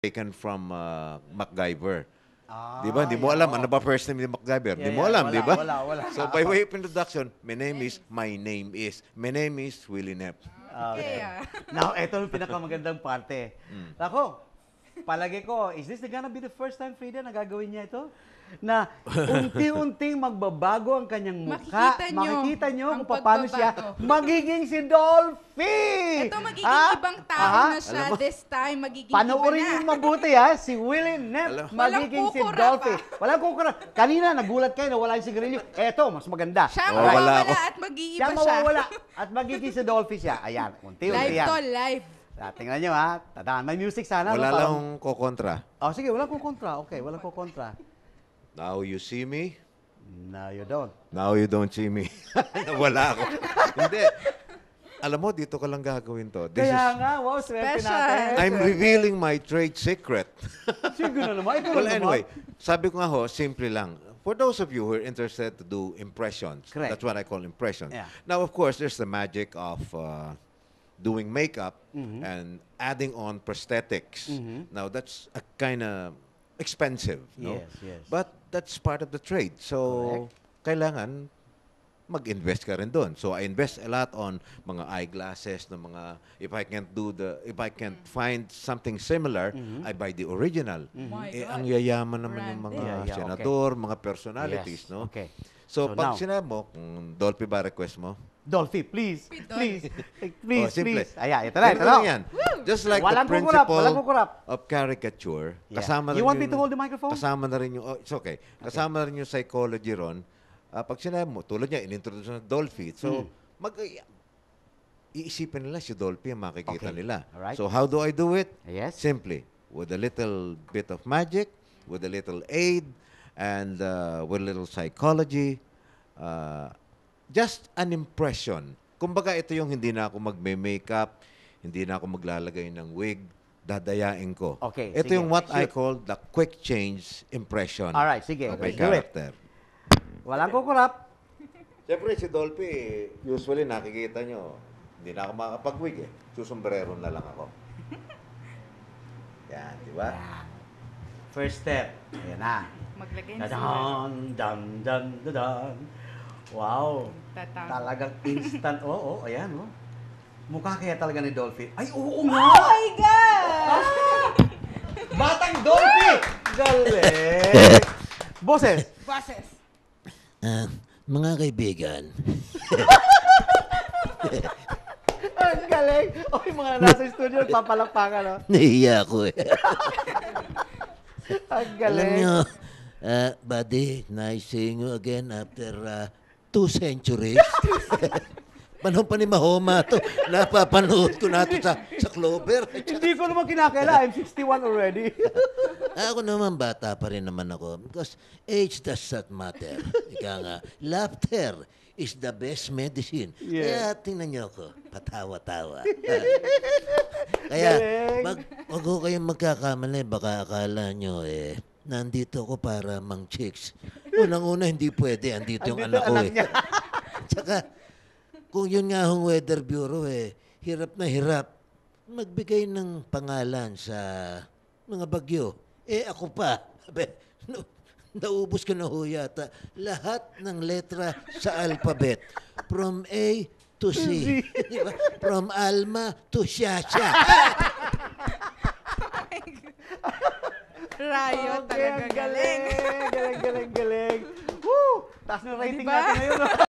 taken from MacGyver. Di ba? Hindi mo alam. Ano ba first name ni MacGyver? Hindi mo alam, di ba? Wala. So, by way of introduction, my name is Willie Neff. Okay. Now, ito yung pinakamagandang parte. Ako, palagi ko, is this gonna be the first time, Frida, na gagawin niya ito? Na unti-unting magbabago ang kanyang mukha. Makikita nyo kung paano siya magiging si Dolphy! Ito magiging ibang tao na siya this time. Magiging panoorin iba na. yung mabuti si Willie Neff magiging si Dolphy. Walang kukura. Kanina nagulat kayo na wala yung sigarilyo. Eto, mas maganda. Siya mawawala at mag-iiba siya. Siya mawawala at magiging si Dolphy siya. Ayan, unti-unti yan. Live to, live. Tingnan nyo Tadaan, may music sana. Wala lang kukontra. Sige, walang kukontra. Okay, walang kukontra. Now you see me. No, you don't. Now you don't see me. Wala ako. Hindi. Alam mo, dito ka lang gagawin to. Kaya nga, wow, swerte natin. I'm revealing my trade secret. Siguro naman. Well, anyway, sabi ko nga simple lang. For those of you who are interested to do impressions, correct. That's what I call impressions. Yeah. Now, of course, there's the magic of doing makeup and adding on prosthetics. Now, that's a kind of expensive, no? Yes. But that's part of the trade. So, kailangan mag-invest ka rin doon. So, I invest a lot on mga eyeglasses, ng mga, if I can't find something similar, I buy the original. Ang yayaman naman yung mga senador, mga personalities, no? Okay. So pag sinabi mo, kung Dolphy ba request mo? Dolphy, please. Please. Ayan, ito na. Yan. Just like walang the principle kukurap. of caricature, kasama You want me to hold the microphone? Kasama na rin yung, it's okay. Kasama na rin yung psychology ron. Pag sinabi mo, tulad niya, inintroduce na Dolphy. So, iisipin nila si Dolphy ang makikita nila. Alright. So, how do I do it? Yes. Simply, with a little bit of magic, with a little aid, and with a little psychology, just an impression. Kumbaga, ito yung hindi na ako magme-makeup, hindi na ako maglalagay ng wig, dadayain ko. Okay, ito sige. yung what I call the quick change impression. Alright, sige. Of my Do it. character. Walang kukurap. Siyempre, si Dolphy, usually nakikita nyo, hindi na ako makakapag-wig Susombrero na lang ako. Yan, di ba? First step. Ayan na. Maglagay na Dan. Wow. Talagang instant. Ayan, Mukha kaya talaga ni Dolphy. Ay, oo nga! Oh my God! Batang Dolphy! Galing! Boses! Mga kaibigan. Ang galing! Yung mga nasa studio, papalakpakan, no? Nahiya ako Ang Alam galing. nyo, buddy, nice seeing you again after 2 centuries. Panahon pa ni Mahoma to. Napapanood ko na to sa Clover. Hindi ko naman kinakaila. I'm 61 already. Ako naman, bata pa rin naman ako. Because age does not matter. Ika nga, laughter is the best medicine. Yeah. Kaya tingnan nyo ako, patawa-tawa. Kaya, wag ko kayong magkakamali. Baka akala nyo, nandito ako para mang chicks. Unang-una, hindi pwede. Andito yung anak ko. Tsaka, kung yun nga hong Weather Bureau, hirap na hirap magbigay ng pangalan sa mga bagyo. Ako pa, naubos ko na ho yata lahat ng letra sa alphabet. From A to C. Diba? From Alma to Shasha. Rayo, talaga galing. Galing. Taas ng rating natin ngayon.